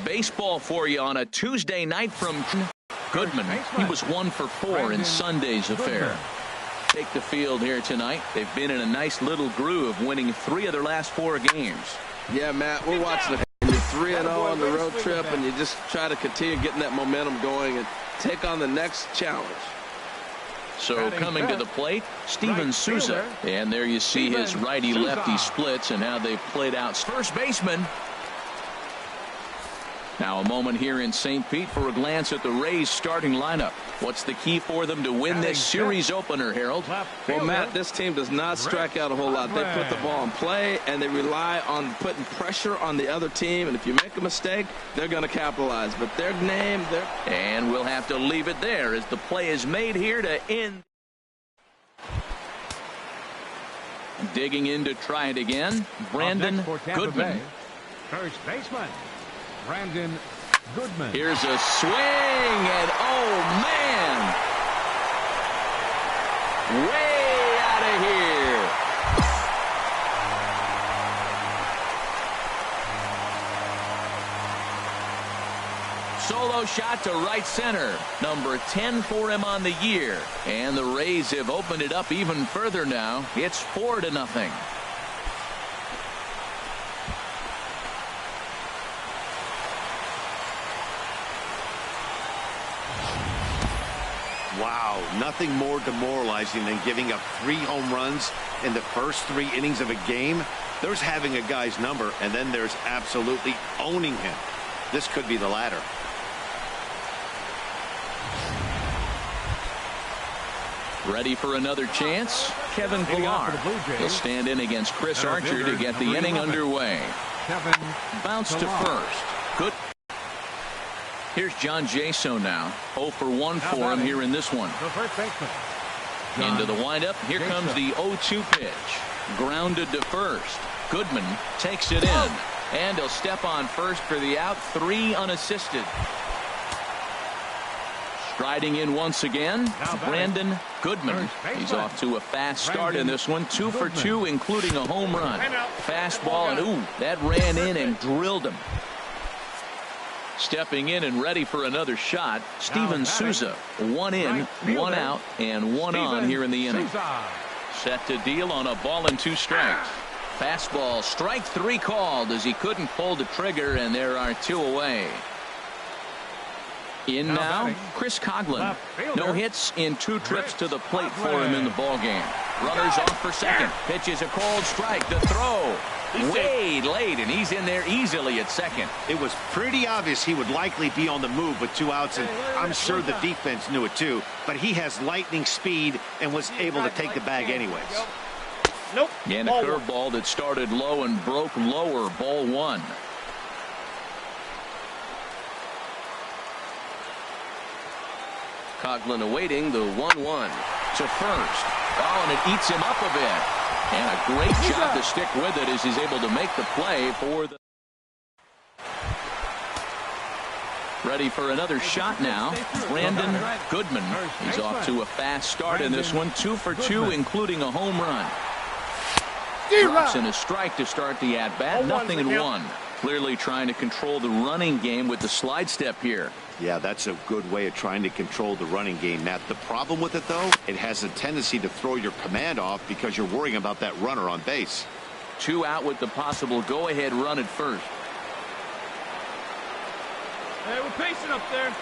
Baseball for you on a Tuesday night from Goodman. He was 1 for 4 in Sunday's affair. Take the field here tonight. They've been in a nice little groove, winning 3 of their last 4 games. Yeah, Matt, we're watching it. You're 3-0 on the road trip, and you just try to continue getting that momentum going and take on the next challenge. So coming to the plate, Steven Souza. And there you see his righty-lefty splits and how they've played out. First baseman. Now a moment here in St. Pete for a glance at the Rays starting lineup. What's the key for them to win this series opener, Harold? Well, Matt, this team does not strike out a whole lot. They put the ball in play, and they rely on putting pressure on the other team. And if you make a mistake, they're going to capitalize. But their name, and we'll have to leave it there as the play is made here to end. Digging in to try it again, Brandon Goodman. First baseman, Brandon Goodman. Here's a swing, and oh man, way out of here. Solo shot to right center, number 10 for him on the year, and the Rays have opened it up even further now. It's 4-0. Wow, nothing more demoralizing than giving up 3 home runs in the first 3 innings of a game. There's having a guy's number, and then there's absolutely owning him. This could be the latter. Ready for another chance? Kevin Pillar. He'll stand in against Chris Archer to get the inning underway. Bounce to first. Good. Here's John Jaso now. 0 for 1 for him here in this one. Into the windup. Here comes the 0-2 pitch. Grounded to first. Goodman takes it in. And he'll step on first for the out. 3 unassisted. Striding in once again, Brandon Goodman. He's off to a fast start in this one. 2 for 2, including a home run. Fastball, and ooh, that ran in and drilled him. Stepping in and ready for another shot, Steven Souza. 1 in, 1 out, and 1 on here in the inning. Set to deal on a ball and 2 strikes. Fastball, strike 3 called as he couldn't pull the trigger, and there are 2 away. In now, Chris Coghlan. No hits in 2 trips to the plate for him in the ballgame. Runners off for second. Pitches a cold strike. The throw. Way late, and he's in there easily at second. It was pretty obvious he would likely be on the move with 2 outs, and I'm sure the defense knew it too. But he has lightning speed and was able to take the bag anyways. Nope. And a curveball that started low and broke lower. Ball 1. Coghlan awaiting the 1-1 to first. Oh, and it eats him up a bit. And a great job to stick with it as he's able to make the play for the. Ready for another shot now. Brandon Goodman. He's off to a fast start in this one. 2 for 2, including a home run. Drops in a strike to start the at-bat. 0-1. Clearly trying to control the running game with the slide step here. Yeah, that's a good way of trying to control the running game, Matt. The problem with it, though, it has a tendency to throw your command off because you're worrying about that runner on base. 2 out with the possible go-ahead run at first. Hey, we're pacing up there.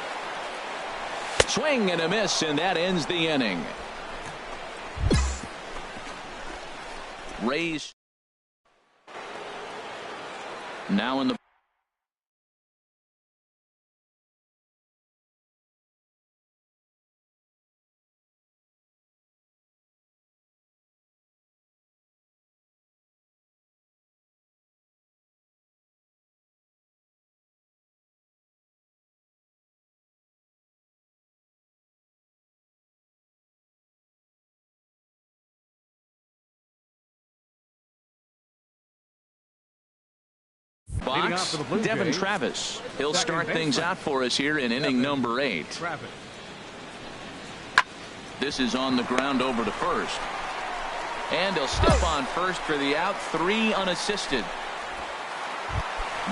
Swing and a miss, and that ends the inning. Rays now in the box. Devin Travis. He'll start things out for us here in inning number 8. This is on the ground over to first. And he'll step on first for the out. 3 unassisted.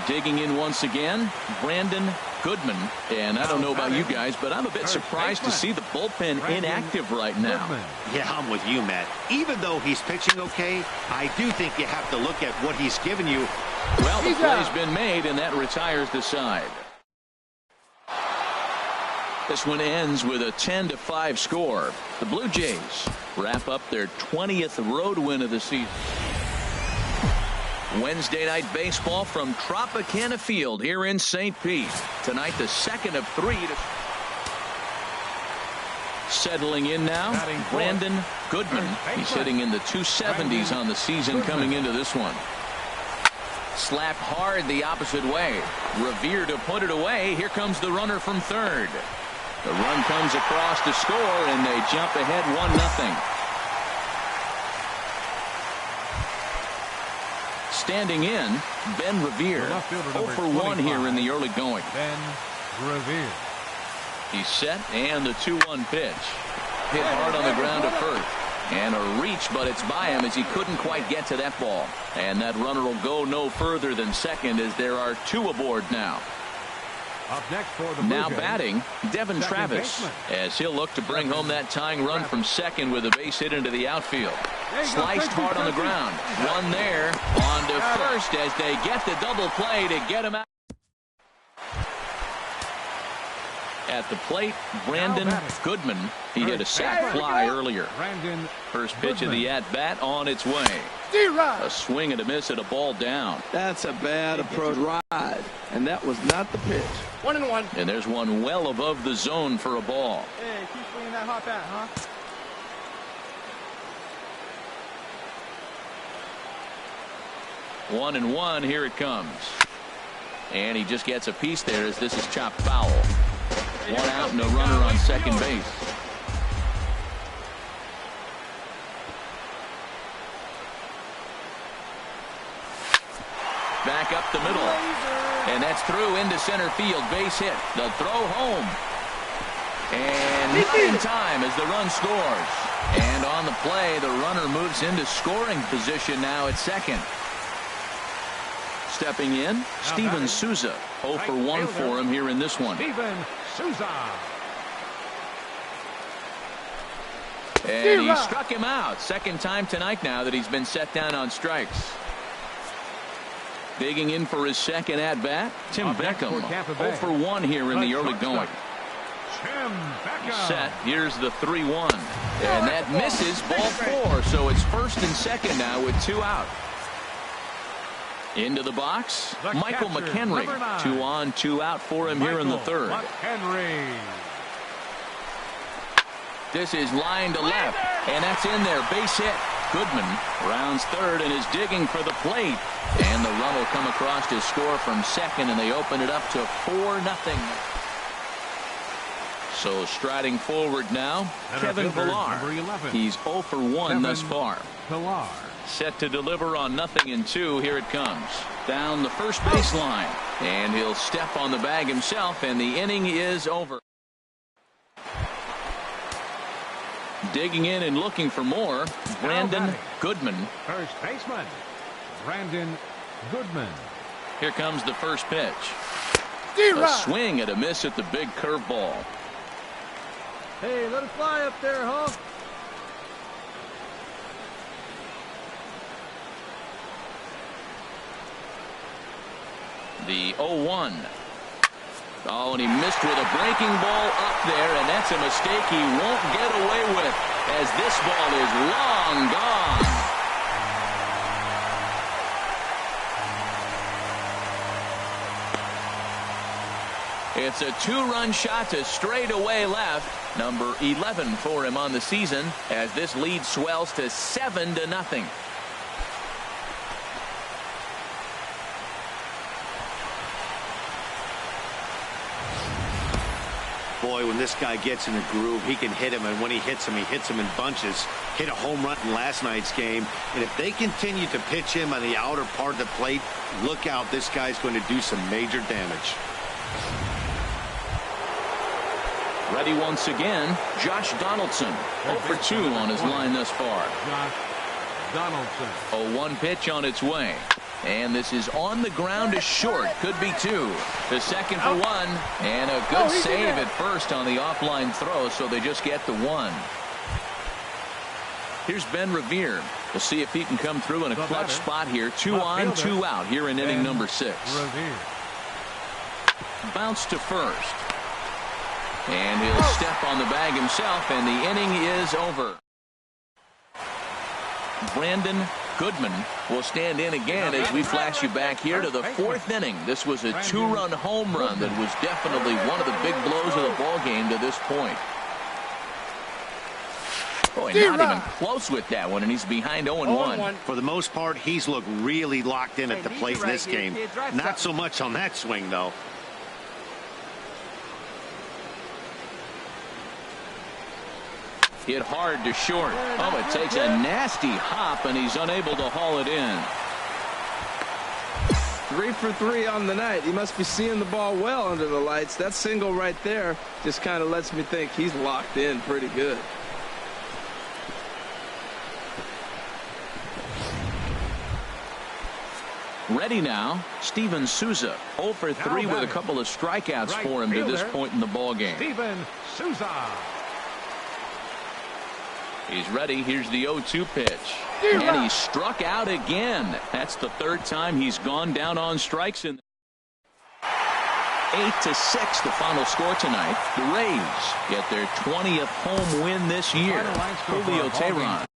Digging in once again, Brandon Goodman. And I don't know about you guys, but I'm a bit surprised to see the bullpen inactive right now. Yeah, I'm with you, Matt. Even though he's pitching okay, I do think you have to look at what he's given you. Well, the play's been made, and that retires the side. This one ends with a 10-5 score. The Blue Jays wrap up their 20th road win of the season. Wednesday night baseball from Tropicana Field here in St. Pete. Tonight, the second of 3. Settling in now, Brandon Goodman. He's hitting in the 270s on the season coming into this one. Slapped hard the opposite way. Revere to put it away. Here comes the runner from third. The run comes across to score, and they jump ahead 1-0. Standing in, Ben Revere. 0 for 1 here in the early going. Ben Revere. He's set, and the 2-1 pitch. Hit hard on the ground to first. And a reach, but it's by him as he couldn't quite get to that ball. And that runner will go no further than second as there are 2 aboard now. Up next for the Blue Now Jays, batting, Devin Travis, baseman. as he'll look to bring home that tying run from second with a base hit into the outfield. Sliced hard on the ground. One there, on to first as they get the double play to get him out. At the plate, Brandon Goodman. He hit a sac fly earlier. First pitch of the at-bat on its way. A swing and a miss at a ball down. That's a bad approach ride, and that was not the pitch. 1-1. And there's one well above the zone for a ball. Hey, keep swinging that hot bat, huh? One and one, here it comes. And he just gets a piece there as this is chopped foul. One out and a runner on second base. Back up the middle. And that's through into center field. Base hit. The throw home. And not in time as the run scores. And on the play, the runner moves into scoring position now at second. Stepping in, Steven Souza. 0 for 1 for him here in this one. Steven Souza. And he struck him out. Second time tonight now that he's been set down on strikes. Digging in for his second at-bat, Tim Beckham. 0 for 1 here in the early going. Tim Beckham. Set. Here's the 3-1. And that misses ball 4. So it's first and second now with 2 out. Into the box, Michael McHenry. 2 on, 2 out for him here in the third. McHenry. This is line to left, and that's in there. Base hit. Goodman rounds third and is digging for the plate. And the run will come across to score from second, and they open it up to 4-0. So striding forward now, Kevin Pillar. He's 0 for 1 thus far. Pillar. Set to deliver on 0-2. Here it comes. Down the first baseline. And he'll step on the bag himself, and the inning is over. Digging in and looking for more, Brandon Goodman. First baseman, Brandon Goodman. Here comes the first pitch. A swing and a miss at the big curveball. Hey, let it fly up there, huh? The 0-1. Oh, and he missed with a breaking ball up there, and that's a mistake he won't get away with as this ball is long gone. It's a 2-run shot to straightaway left. Number 11 for him on the season as this lead swells to 7-0. Boy, when this guy gets in a groove, he can hit him, and when he hits him in bunches. Hit a home run in last night's game, and if they continue to pitch him on the outer part of the plate, look out, this guy's going to do some major damage. Ready once again, Josh Donaldson. 0 for 2 on his line thus far. Josh Donaldson. 0-1 pitch on its way. And this is on the ground to short. Could be two. The second for one. And a good save at first on the offline throw, so they just get the one. Here's Ben Revere. We'll see if he can come through in a clutch spot here. 2 on, 2 out here in inning number 6. Bounce to first. And he'll step on the bag himself, and the inning is over. Brandon Goodman will stand in again as we flash you back here to the 4th inning. This was a 2-run home run that was definitely one of the big blows of the ball game to this point. Boy, not even close with that one, and he's behind 0-1. For the most part, he's looked really locked in at the plate in this game. Not so much on that swing, though. Hit hard to short. Oh, it takes a nasty hop, and he's unable to haul it in. 3 for 3 on the night. He must be seeing the ball well under the lights. That single right there just kind of lets me think he's locked in pretty good. Ready now, Steven Souza. 0 for 3 with a couple of strikeouts for him to this point in the ball game. Steven Souza. He's ready. Here's the 0-2 pitch. And he struck out again. That's the 3rd time he's gone down on strikes. 8-6 the final score tonight. The Rays get their 20th home win this year. Julio Teheran.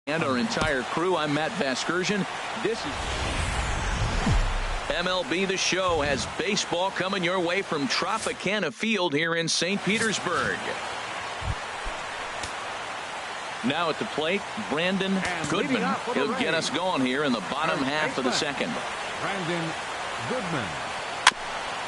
And our entire crew, I'm Matt Vasgersian. This is MLB The Show has baseball coming your way from Tropicana Field here in St. Petersburg. Now at the plate, Brandon Goodman. He'll get us going here in the bottom half of the 2nd. Brandon Goodman.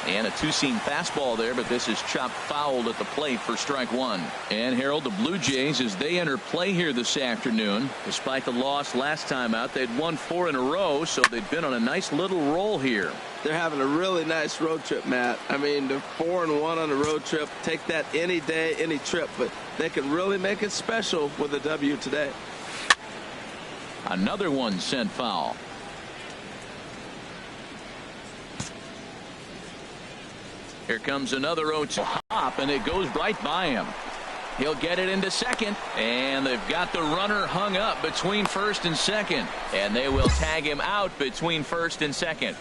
And a two-seam fastball there, but this is chopped fouled at the plate for strike 1. And Harold, the Blue Jays, as they enter play here this afternoon, despite the loss last time out, they'd won 4 in a row, so they've been on a nice little roll here. They're having a really nice road trip, Matt. I mean, they're 4-1 on a road trip. Take that any day, any trip, but they can really make it special with a W today. Another one sent foul. Here comes another 0-2 hop, and it goes right by him. He'll get it into second, and they've got the runner hung up between first and second, and they will tag him out between first and second.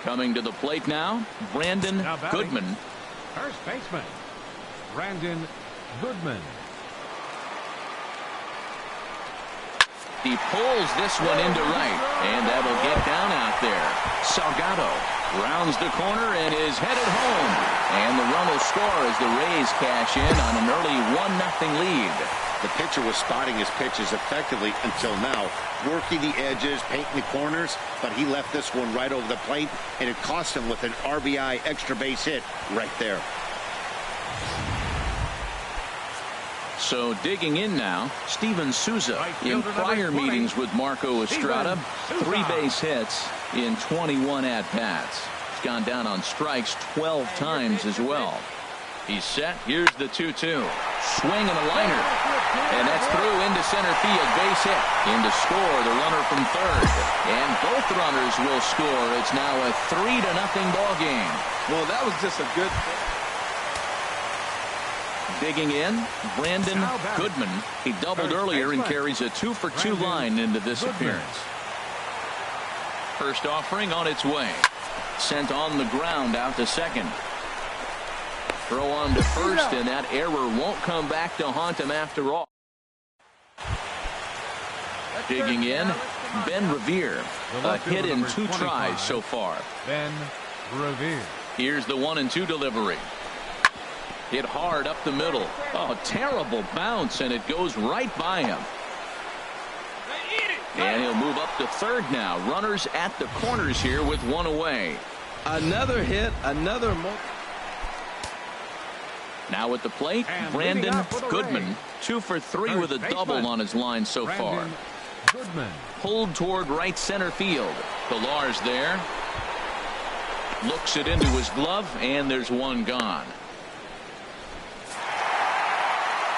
Coming to the plate now, Brandon Goodman. First baseman, Brandon Goodman. He pulls this one into right, and that'll get down out there. Salgado rounds the corner and is headed home. And the run will score as the Rays cash in on an early 1-0 lead. The pitcher was spotting his pitches effectively until now, working the edges, painting the corners, but he left this one right over the plate, and it cost him with an RBI extra base hit right there. So digging in now, Steven Souza. In prior meetings with Marco Estrada, 3 base hits in 21 at-bats. He's gone down on strikes 12 times as well. He's set. Here's the 2-2. Swing and a liner. And that's through into center field. Base hit. In to score the runner from third. And both runners will score. It's now a 3-0 ball game. Well, that was just a good... Digging in, Brandon Goodman. He doubled earlier and carries a 2-for-2 line into this appearance. First offering on its way. Sent on the ground out to second. Throw on to first, and that error won't come back to haunt him after all. Digging in, Ben Revere. A hit in 2 tries so far. Ben Revere. Here's the 1-2 delivery. Hit hard up the middle. Oh, terrible bounce, and it goes right by him. And he'll move up to third now. Runners at the corners here with 1 away. Another hit, another... Now at the plate, Brandon Goodman. 2 for 3 with a double on his line so far. Goodman. Pulled toward right center field. Pilar's there. Looks it into his glove, and there's one gone.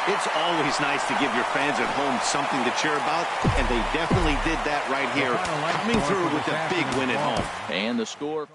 It's always nice to give your fans at home something to cheer about, and they definitely did that right here, coming through with a big win at home. And the score.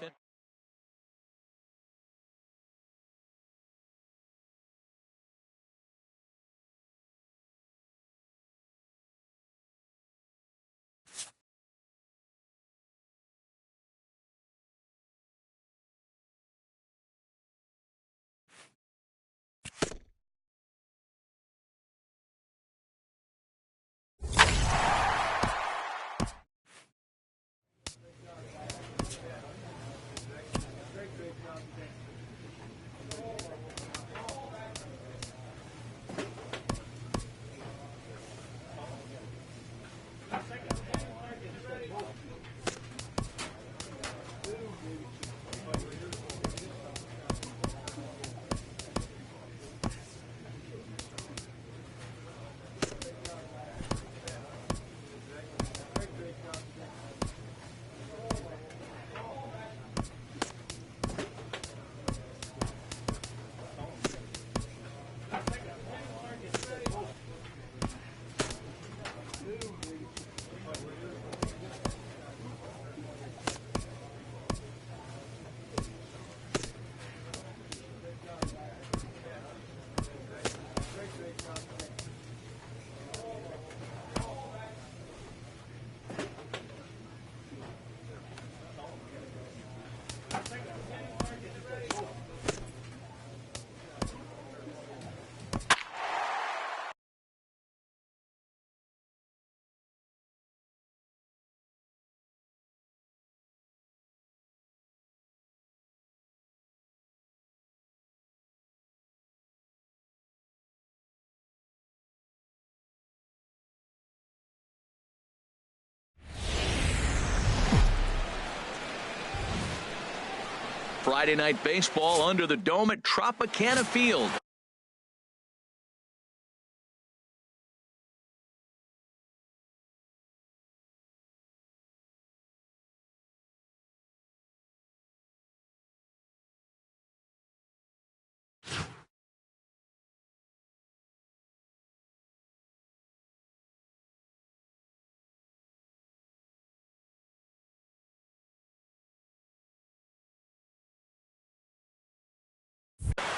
Friday night baseball under the dome at Tropicana Field.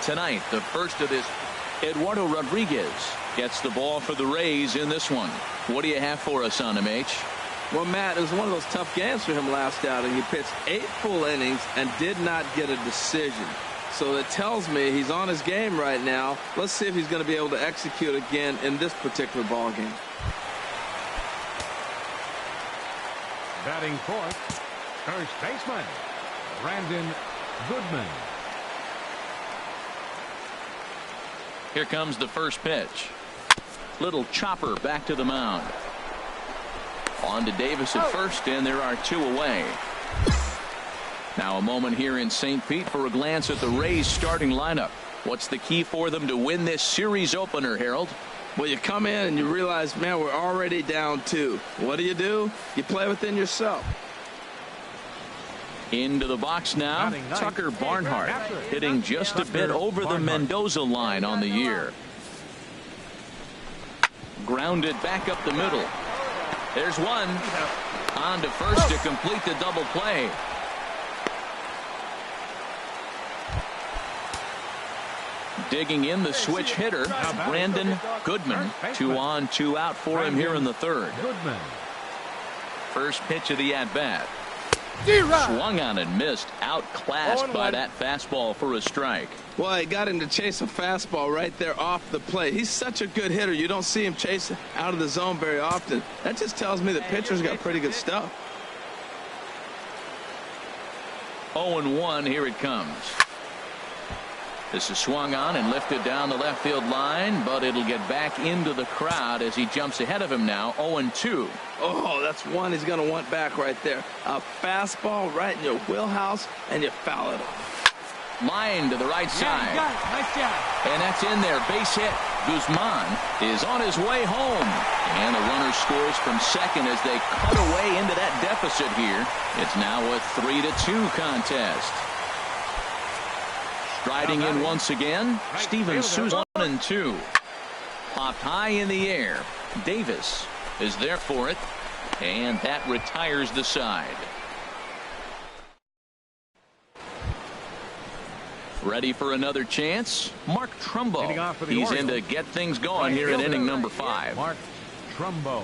Tonight, the first of this. Eduardo Rodriguez gets the ball for the Rays in this one. What do you have for us on him, H? Well, Matt, it was one of those tough games for him last outing. He pitched 8 full innings and did not get a decision. So it tells me he's on his game right now. Let's see if he's going to be able to execute again in this particular ball game. Batting fourth, first baseman, Brandon Goodman. Here comes the first pitch. Little chopper back to the mound. On to Davis at first, and there are 2 away. Now a moment here in St. Pete for a glance at the Rays starting lineup. What's the key for them to win this series opener, Harold? Well, you come in and you realize, man, we're already down 2. What do? You play within yourself. Into the box now, Tucker Barnhart hitting just a bit over the Mendoza line on the year. Grounded back up the middle. There's one. On to first to complete the double play. Digging in the switch hitter, Brandon Goodman. 2 on, 2 out for him here in the third. First pitch of the at-bat. Swung on and missed. Outclassed by that fastball for a strike. Well, he got him to chase a fastball right there off the plate. He's such a good hitter. You don't see him chase out of the zone very often. That just tells me the pitcher's got pretty good stuff. 0-1. Here it comes. This is swung on and lifted down the left field line, but it'll get back into the crowd as he jumps ahead of him now. 0-2. Oh, that's one he's going to want back right there. A fastball right in your wheelhouse, and you foul it off. Line to the right side. You got it. Nice job. And that's in there. Base hit. Guzman is on his way home. And the runner scores from second as they cut away into that deficit here. It's now a 3-2 contest. Striding in once again, Steven Souza 1-2. Popped high in the air. Davis is there for it. And that retires the side. Ready for another chance? Mark Trumbo. He's in to get things going here in inning number 5. Mark Trumbo.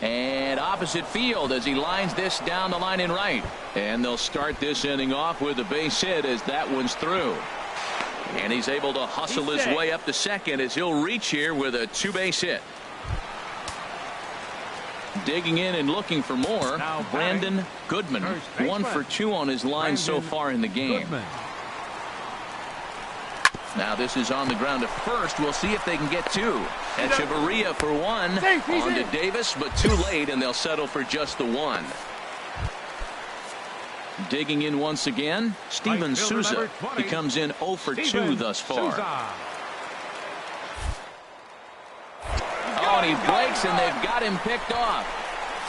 And opposite field as he lines this down the line in right. And they'll start this inning off with a base hit as that one's through. And he's able to hustle his way up to second as he'll reach here with a 2-base hit. Digging in and looking for more, Brandon Goodman. 1 for 2 on his line so far in the game. Now this is on the ground to first. We'll see if they can get 2. Echeverria for 1. On to Davis, but too late, and they'll settle for just the 1. Digging in once again, Steven Souza. He comes in 0 for 2 thus far. Oh, and he breaks, and they've got him picked off.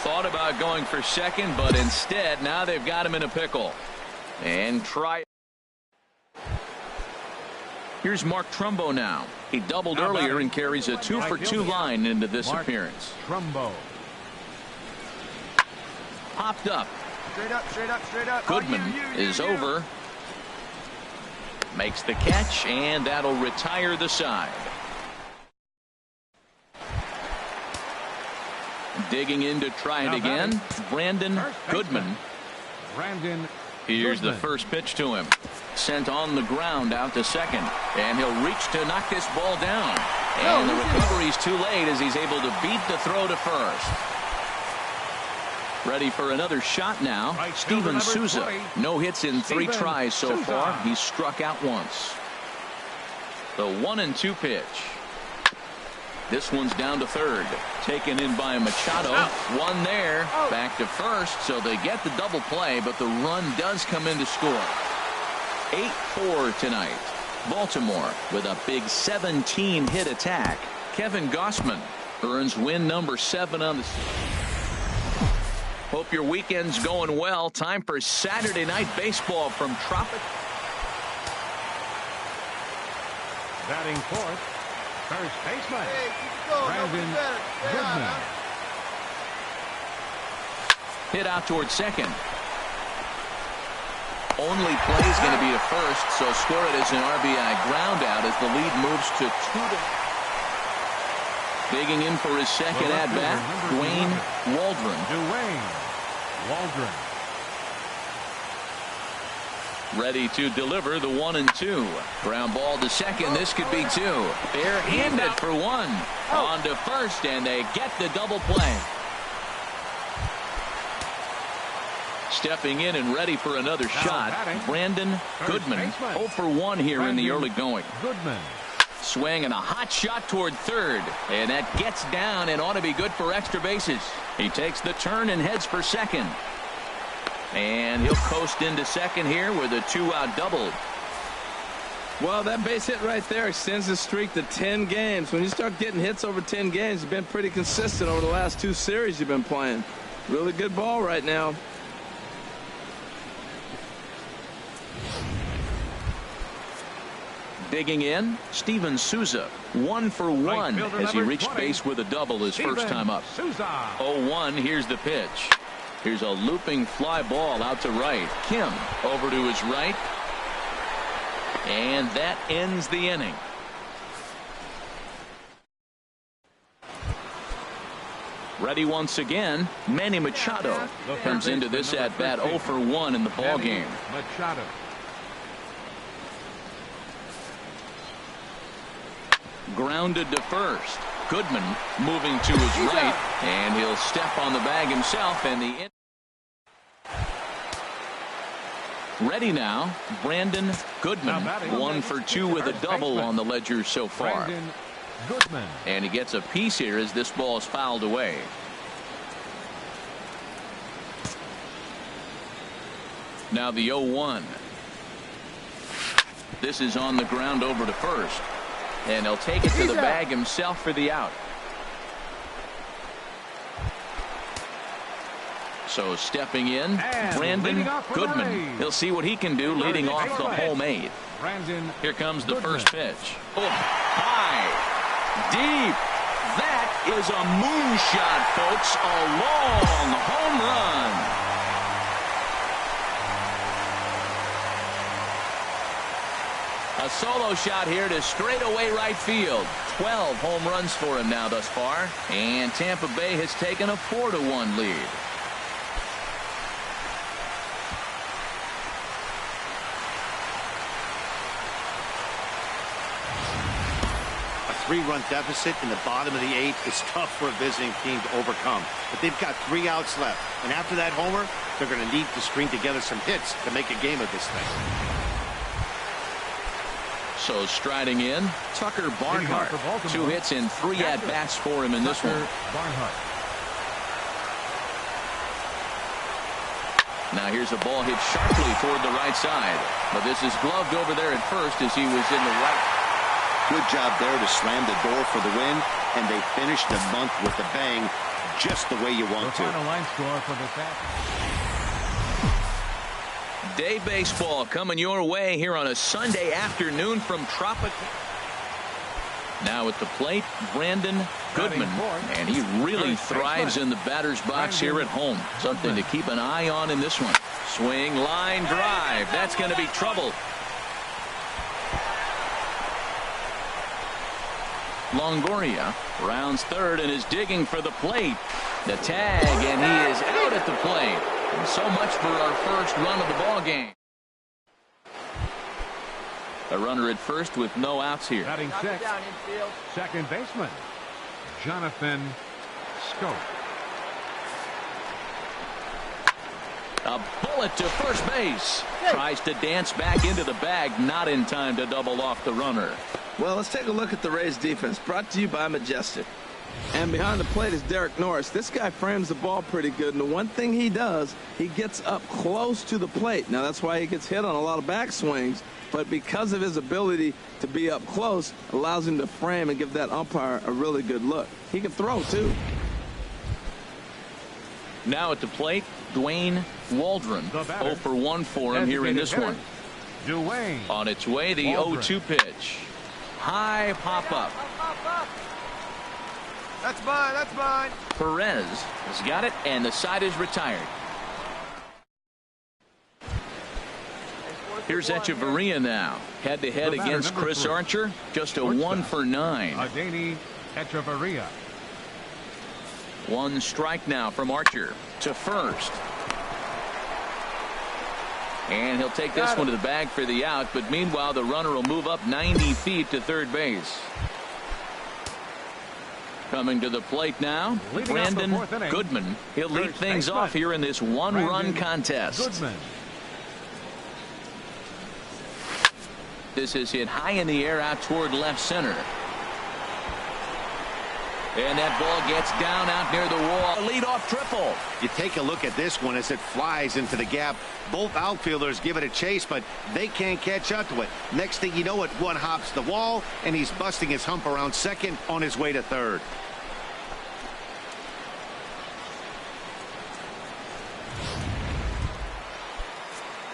Thought about going for second, but instead, now they've got him in a pickle. And try. Here's Mark Trumbo now. He doubled earlier and carries a 2 for 2 line into this appearance. Trumbo. Popped up. Straight up, straight up, straight up. Goodman is over. Makes the catch, and that'll retire the side. Digging in to try it again, Brandon Goodman. Here's the first pitch to him. Sent on the ground out to second. And he'll reach to knock this ball down. And the recovery's too late as he's able to beat the throw to first. Ready for another shot now. Steven Souza. No hits in 3 tries so far. He's struck out once. The 1-2 pitch. This one's down to third. Taken in by Machado. One there. Back to first. So they get the double play, but the run does come in to score. 8-4 tonight. Baltimore with a big 17-hit attack. Kevin Gausman earns win number 7 on the season. Hope your weekend's going well. Time for Saturday night baseball from Tropic. Batting fourth, first baseman, Brandon Goodman. Hit out towards second. Only play is going to be to first, so score it as an RBI ground out as the lead moves to 2. Digging in for his second at-bat, Dwayne Waldron. Ready to deliver the 1-2. Ground ball to second. This could be 2. Bare-handed for 1. On to first, and they get the double play. Stepping in and ready for another shot, Brandon Goodman. 0 for 1 here in the early going. Swing and a hot shot toward third. And that gets down and ought to be good for extra bases. He takes the turn and heads for second. And he'll coast into second here with a 2-out double. Well, that base hit right there extends the streak to 10 games. When you start getting hits over 10 games, you've been pretty consistent over the last 2 series you've been playing. Really good ball right now. Digging in, Steven Souza. 1 for 1 as he reached base with a double his first time up. 0-1, here's the pitch. Here's a looping fly ball out to right. Kim over to his right. And that ends the inning. Ready once again, Manny Machado comes into this at-bat 0 for 1 in the ball game. Grounded to first. Goodman moving to his right, and he'll step on the bag himself. And the ready now, Brandon Goodman. 1 for 2 with a double on the ledger so far. And he gets a piece here as this ball is fouled away. Now the 0-1. This is on the ground over to first. And he'll take it to the bag himself for the out. So stepping in, Brandon Goodman. He'll see what he can do leading off the home eighth. Here comes the first pitch. Oh, high, deep. That is a moonshot, folks. A long home run. A solo shot here to straightaway right field. 12 home runs for him now thus far. And Tampa Bay has taken a 4-1 lead. Three-run deficit in the bottom of the eighth is tough for a visiting team to overcome. But they've got 3 outs left. And after that homer, they're going to need to string together some hits to make a game of this thing. So striding in, Tucker Barnhart. 2 hits and 3 at-bats for him in this one. Now here's a ball hit sharply toward the right side. But this is gloved over there at first as he was in the right. Good job there to slam the door for the win, and they finished the month with a bang, just the way you want to. Final line score for the Day baseball coming your way here on a Sunday afternoon from Tropical. Now at the plate, Brandon Goodman, and he really thrives in the batter's box here at home. Something to keep an eye on in this one. Swing, line drive. That's going to be trouble. Longoria rounds third and is digging for the plate. The tag, and he is out at the plate. And so much for our first run of the ball game. A runner at first with no outs here. batting sixth, second baseman, Jonathan Scope. A bullet to first base. Tries to dance back into the bag, not in time to double off the runner. Well, let's take a look at the Rays defense, brought to you by Majestic. And behind the plate is Derek Norris. This guy frames the ball pretty good, and the one thing he does, he gets up close to the plate. Now, that's why he gets hit on a lot of backswings, but because of his ability to be up close, allows him to frame and give that umpire a really good look. He can throw, too. Now at the plate, Dwayne Waldron. 0 for 1 for him here in this one. Dwayne. On its way, the 0-2 pitch. High pop-up. That's mine. That's mine. Perez has got it, and the side is retired. Here's Echeverria now. Head-to-head against Chris Archer. Just a 1 for 9. Adeiny Echeverria. 1 strike now from Archer to first. And he'll take this one to the bag for the out, but meanwhile the runner will move up 90 feet to third base. Coming to the plate now, Brandon Goodman. He'll lead things off here in this one-run contest. Goodman. This is hit high in the air out toward left center. And that ball gets down out near the wall. A leadoff triple. You take a look at this one as it flies into the gap. Both outfielders give it a chase, but they can't catch up to it. Next thing you know it, one hops the wall, and he's busting his hump around second on his way to third.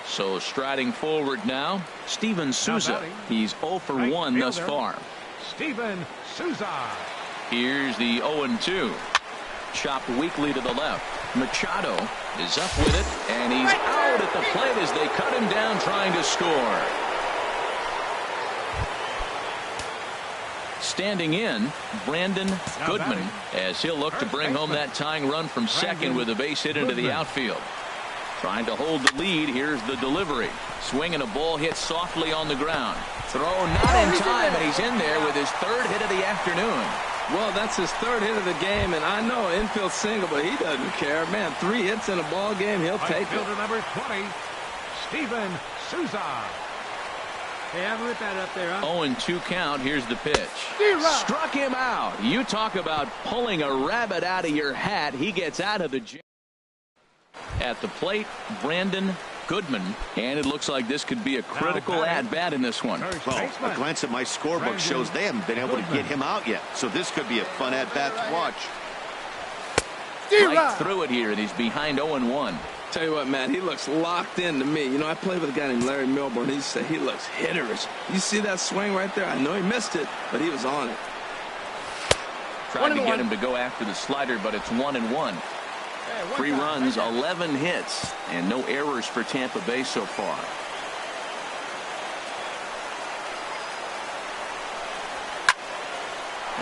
So striding forward now, Steven Souza. He's 0 for 1 thus far. Steven Souza. Here's the 0-2. Chopped weakly to the left. Machado is up with it, and he's out at the plate as they cut him down trying to score. Standing in, Brandon Goodman, as he'll look to bring home that tying run from second with a base hit into the outfield. Trying to hold the lead. Here's the delivery. Swinging a ball hit softly on the ground. Throw not in time, and he's in there with his third hit of the afternoon. Well, that's his third hit of the game, and I know infield single, but he doesn't care. Man, 3 hits in a ball game, he'll take it. Fielder number 20, Steven Souza. Hey, have whip that up there, huh? 0-2 count. Here's the pitch. Struck him out. You talk about pulling a rabbit out of your hat. He gets out of the jam. At the plate, Brandon Goodman, and it looks like this could be a critical at-bat in this one. Well, a glance at my scorebook shows they haven't been able to get him out yet, so this could be a fun at-bat to watch. Right through it here, and he's behind 0-1. Tell you what, Matt, he looks locked in to me. You know, I played with a guy named Larry Milburn. He said he looks hitterish. You see that swing right there? I know he missed it, but he was on it. Tried to get him to go after the slider, but it's 1-1. 3 runs, 11 hits, and no errors for Tampa Bay so far.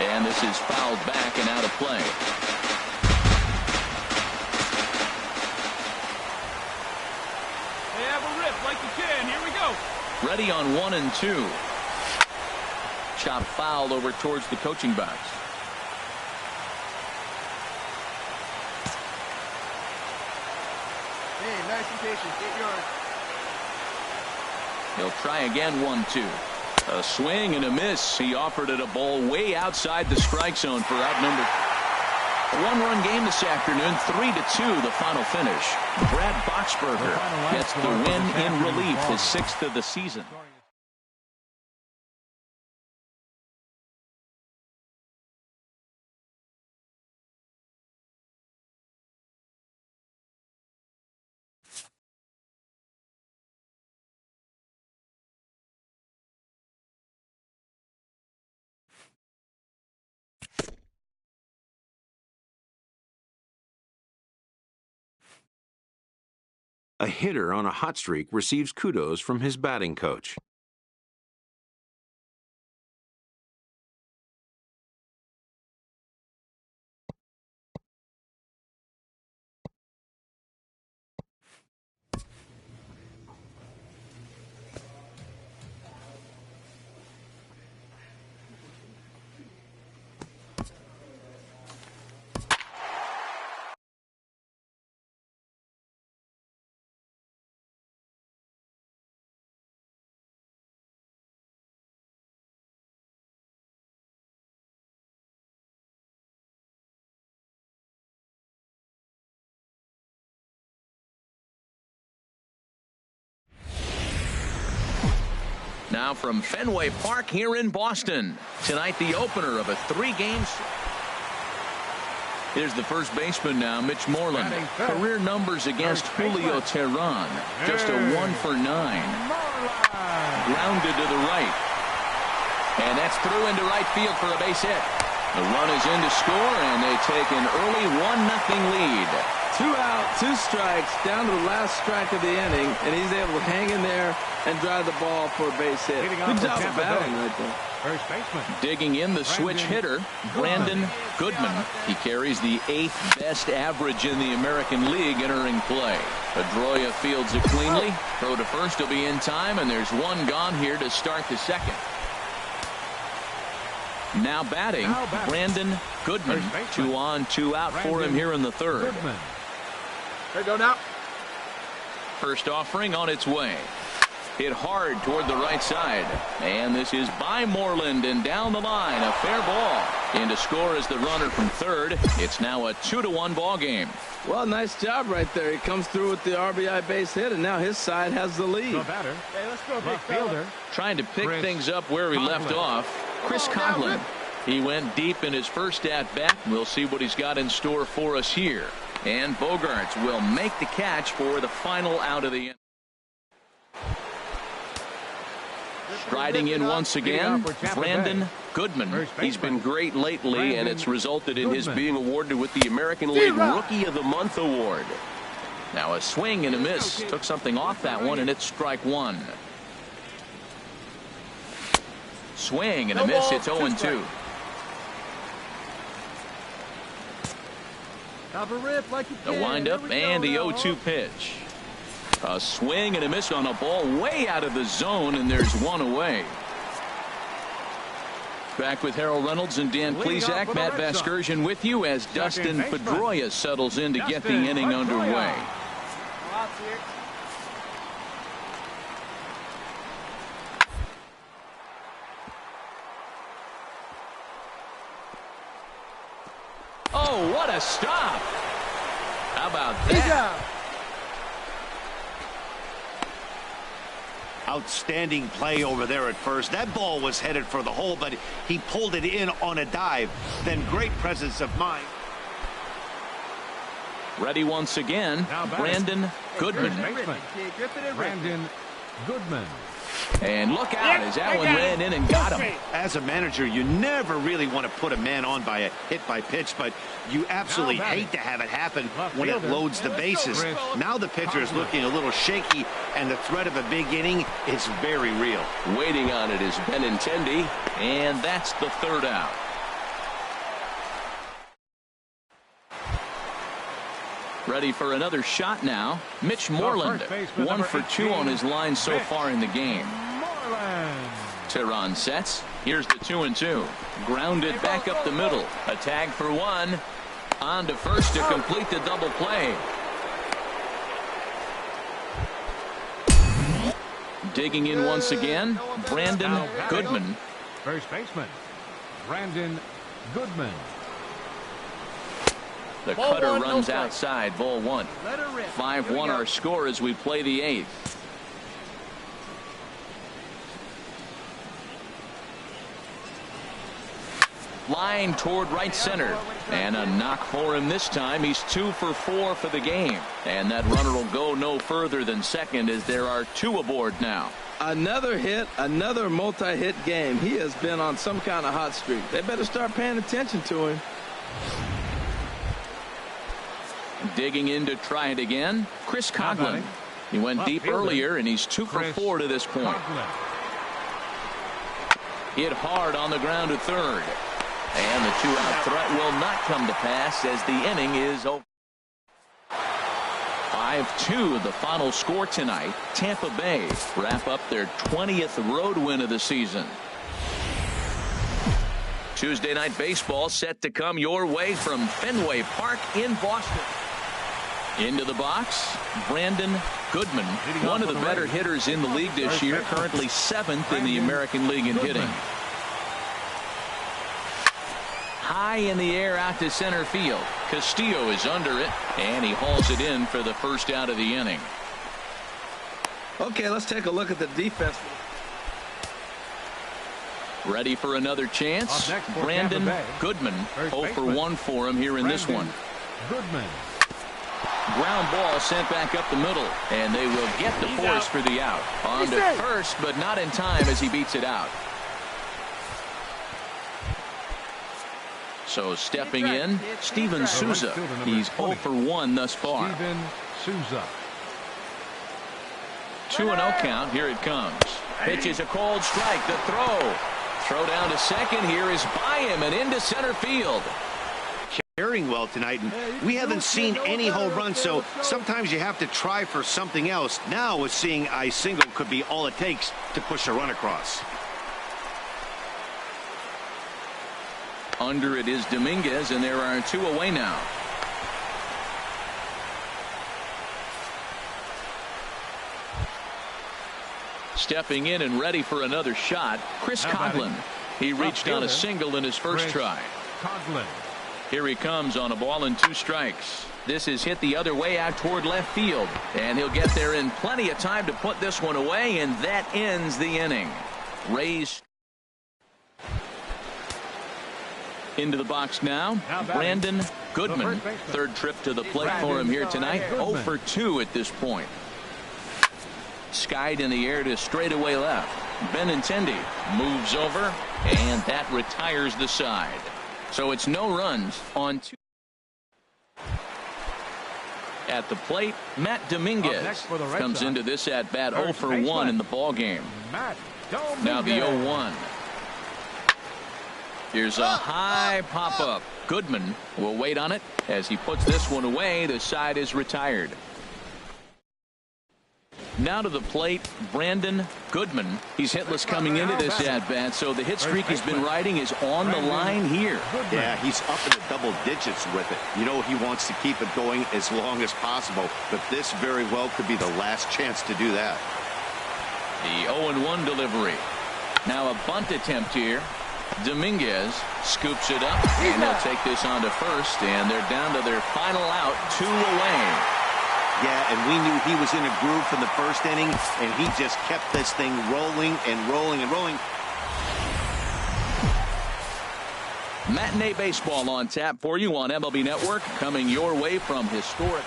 And this is fouled back and out of play. Hey, have a rip like you can. Here we go. Ready on 1-2. Chop fouled over towards the coaching box. Hey, nice and patient. Get yours. He'll try again, 1-2. A swing and a miss. He offered it a ball way outside the strike zone for out number. A 1-run game this afternoon, 3-2 the final finish. Brad Boxberger gets the win in relief, his 6th of the season. A hitter on a hot streak receives kudos from his batting coach. Now from Fenway Park here in Boston. Tonight the opener of a 3-game. Here's the first baseman now, Mitch Moreland. Career numbers against Julio Teheran. Just a 1 for 9. Grounded to the right. And that's through into right field for a base hit. The run is in to score, and they take an early 1-0 lead. 2 out, 2 strikes, down to the last strike of the inning, and he's able to hang in there and drive the ball for a base hit. Good job of batting right there. First baseman. Digging in the switch hitter, Brandon Goodman. He carries the 8th best average in the American League entering play. Pedroia fields it cleanly. Throw to first will be in time, and there's 1 gone here to start the second. Now batting, Brandon Goodman. 2 on, 2 out for him here in the 3rd. There go now. First offering on its way. Hit hard toward the right side. And this is by Moreland and down the line. A fair ball. In to score is the runner from 3rd. It's now a 2-1 ball game. Well, nice job right there. He comes through with the RBI base hit, and now his side has the lead. The batter. Hey, let's go, big Fielder. Trying to pick things up where he left off. Chris Coughlin. He went deep in his first at-bat. We'll see what he's got in store for us here. And Bogaerts will make the catch for the final out of the inning. Striding in once again, Brandon Goodman. He's been great lately, and it's resulted in his being awarded with the American League Rookie of the Month award. Now a swing and a miss. Took something off that one, and it's strike 1. Swing and a miss. It's 0-2. Have a rip like you The can. windup and the 0-2 pitch. A swing and a miss on a ball way out of the zone, and there's 1 away. Back with Harold Reynolds and Dan Plesac. Matt Vasgersian with you as Dustin Pedroia settles in to get the inning underway. Oh, what a stop. How about that? Outstanding play over there at first. That ball was headed for the hole, but he pulled it in on a dive. Then great presence of mind. Ready once again, Brandon Goodman. Brandon Goodman. And look out as Allen ran in and got him. As a manager, you never really want to put a man on by a hit by pitch, but you absolutely hate to have it happen when it loads the bases. Now the pitcher is looking a little shaky, and the threat of a big inning is very real. Waiting on it is Benintendi, and that's the third out. Ready for another shot now. Mitch Moreland, 1 for 2 on his line so far in the game. Tehran sets. Here's the 2-2. Grounded back up the middle. A tag for 1. On to first to complete the double play. Digging in once again, Brandon Goodman. First baseman, Brandon Goodman. The cutter runs outside, ball 1. 5-1 our score as we play the 8th. Line toward right center. And a knock for him this time. He's 2 for 4 for the game. And that runner will go no further than second as there are 2 aboard now. Another hit, another multi-hit game. He has been on some kind of hot streak. They better start paying attention to him. Digging in to try it again, Chris Coughlin. He went deep earlier, and he's 2 for 4 to this point. Hit hard on the ground to third. And the 2-out threat will not come to pass as the inning is over. 5-2 the final score tonight. Tampa Bay wrap up their 20th road win of the season. Tuesday night baseball set to come your way from Fenway Park in Boston. Into the box, Brandon Goodman, one of the better hitters in the league this year, currently 7th in the American League in hitting. High in the air out to center field. Castillo is under it, and he hauls it in for the first out of the inning. Okay, let's take a look at the defense. Ready for another chance, Brandon Goodman. 0 for 1 for him here in this one. Goodman. Ground ball sent back up the middle, and they will get the force for the out. On to first, but not in time as he beats it out. So stepping in, Steven Souza. He's 0 for 1 thus far. Steven Souza. 2-0 count. Here it comes. Pitch is a cold strike. The throw. Throw down to second here is by him and into center field. Carrying well tonight, and we haven't seen any home runs, so sometimes you have to try for something else. Now with seeing a single could be all it takes to push a run across. Under it is Dominguez, and there are 2 away now. Stepping in and ready for another shot, Chris Coughlin. He reached on a single in his first try. Coughlin. Here he comes on a ball and 2 strikes. This is hit the other way out toward left field, and he'll get there in plenty of time to put this one away, and that ends the inning. Rays into the box now, Brandon Goodman. 3rd trip to the plate for him here tonight. 0 for 2 at this point. Skied in the air to straightaway left. Benintendi moves over, and that retires the side. So it's no runs on 2. At the plate, Matt Dominguez comes into this at bat 0 for 1 in the ball game. Now the 0-1. Here's a high pop-up. Goodman will wait on it as he puts this one away. The side is retired. Now to the plate, Brandon Goodman. He's hitless coming into this at-bat, so the hit streak he's been riding is on the line here. Yeah, he's up in the double digits with it. You know he wants to keep it going as long as possible, but this very well could be the last chance to do that. The 0-1 delivery. Now a bunt attempt here. Dominguez scoops it up, and they'll take this on to first, and they're down to their final out, 2 away. Yeah, and we knew he was in a groove from the first inning, and he just kept this thing rolling and rolling and rolling. Matinee baseball on tap for you on MLB Network, coming your way from historic.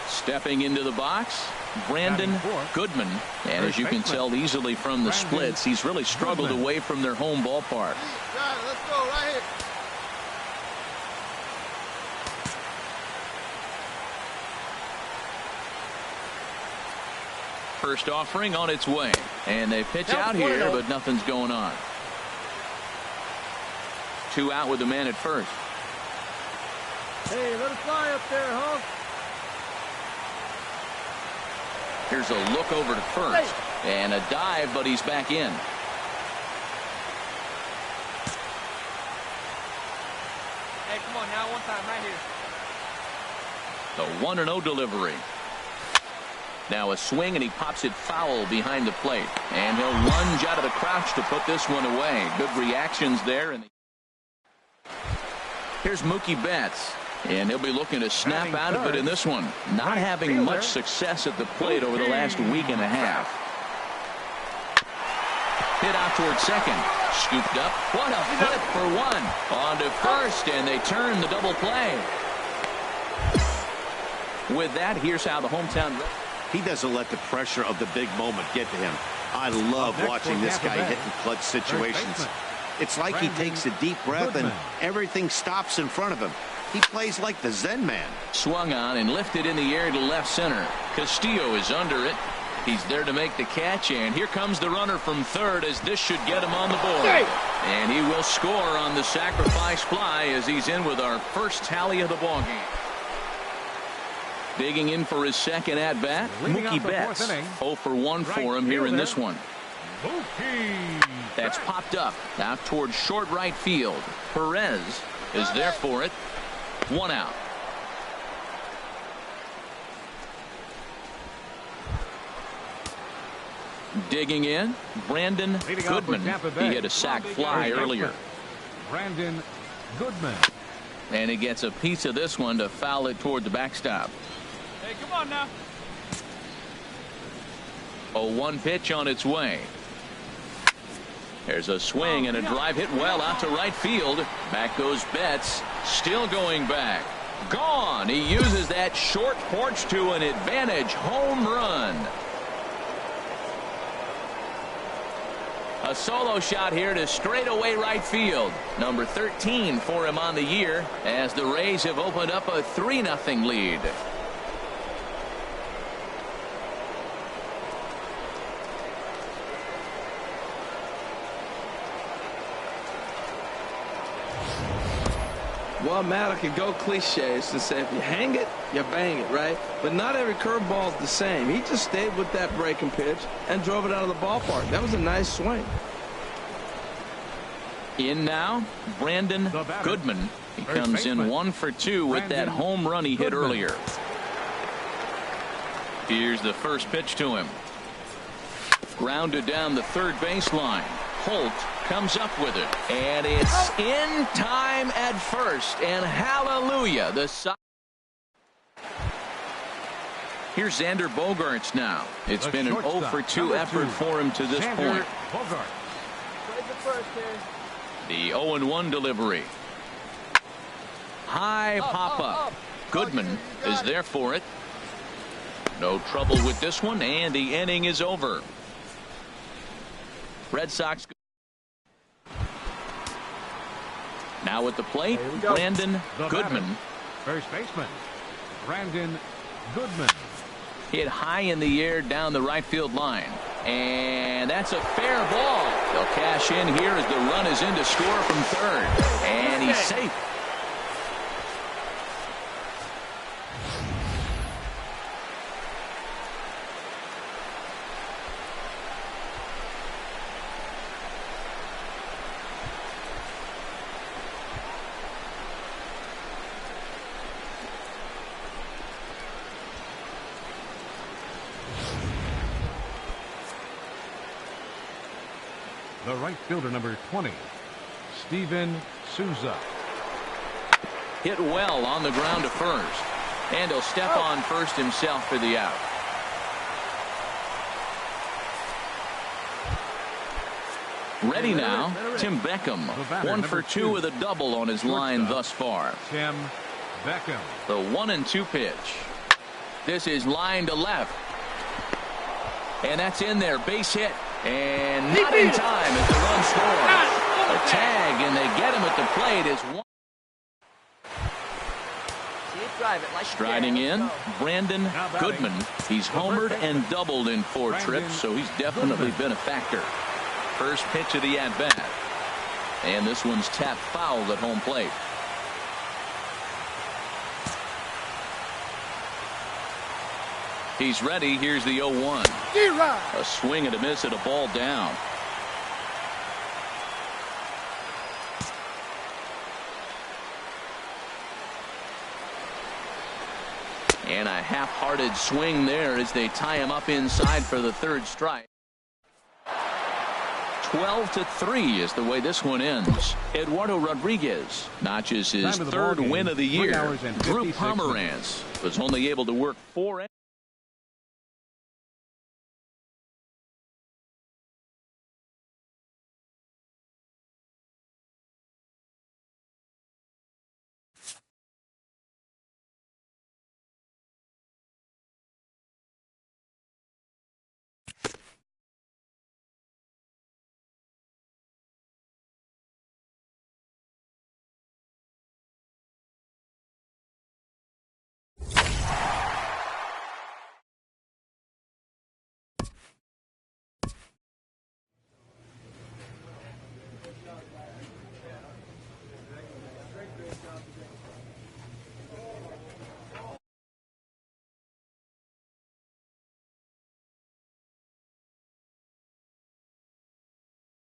Stepping into the box, Brandon Goodman. And as you can tell easily from the splits, he's really struggled away from their home ballpark. Let's go right here. First offering on its way. And they pitch out here, but nothing's going on. 2 out with the man at first. Hey, let it fly up there, huh? Here's a look over to first. And a dive, but he's back in. Hey, come on now, one time right here. The 1-0 delivery. Now a swing, and he pops it foul behind the plate. And he'll lunge out of the crouch to put this one away. Good reactions there. And here's Mookie Betts. And he'll be looking to snap out of it in this one. Not having much success at the plate over the last week and a half. Hit out towards second. Scooped up. What a flip for one. On to first, and they turn the double play. With that, here's how the hometown... He doesn't let the pressure of the big moment get to him. I love watching this guy hit in clutch situations. It's like he takes a deep breath and everything stops in front of him. He plays like the Zen man. Swung on and lifted in the air to left center. Castillo is under it. He's there to make the catch, and here comes the runner from third, as this should get him on the board. And he will score on the sacrifice fly as he's in with our first tally of the ballgame. Digging in for his second at-bat, Mookie Betts. 0 for 1 for him here in this one. That's popped up out towards short right field. Perez is there for it. 1 out. Digging in, Brandon Goodman. He hit a sac fly earlier. Brandon Goodman. And he gets a piece of this one to foul it toward the backstop. Hey, come on now. 0-1 pitch on its way. There's a swing and a drive hit well out to right field. Back goes Betts. Still going back. Gone. He uses that short porch to an advantage home run. A solo shot here to straightaway right field. Number 13 for him on the year, as the Rays have opened up a 3-0 lead. Well, Matt, I could go cliches and say if you hang it, you bang it, right? But not every curveball is the same. He just stayed with that breaking pitch and drove it out of the ballpark. That was a nice swing. In now, Brandon Goodman. He comes in 1 for 2 with that home run he hit earlier. Here's the first pitch to him. Grounded down the third baseline. Holt comes up with it, and it's in time at first, and hallelujah, the side. Here's Xander Bogaerts now. It's been an 0 for 2 effort for him to this point. The 0-1 delivery. High pop-up. Goodman is there for it. No trouble with this one, and the inning is over. Red Sox. Now at the plate, Brandon Goodman. First baseman, Brandon Goodman. Hit high in the air down the right field line. And that's a fair ball. They'll cash in here as the run is in to score from third. And he's safe. The right fielder, number 20, Steven Souza. Hit well on the ground to first. And he'll step on first himself for the out. Ready now, Tim Beckham. 1 for 2 with a double on his line thus far. Tim Beckham. The 1-2 pitch. This is line to left. And that's in there. Base hit. And not in time as the run scores. A tag, and they get him at the plate as one. Striding in, Brandon Goodman. He's homered and doubled in 4 trips, so he's definitely been a factor. First pitch of the at-bat. And this one's tapped foul at home plate. He's ready. Here's the 0-1. A swing and a miss at a ball down. And a half-hearted swing there as they tie him up inside for the 3rd strike. 12-3 is the way this one ends. Eduardo Rodriguez notches his 3rd win of the year. Drew Pomeranz was only able to work 4.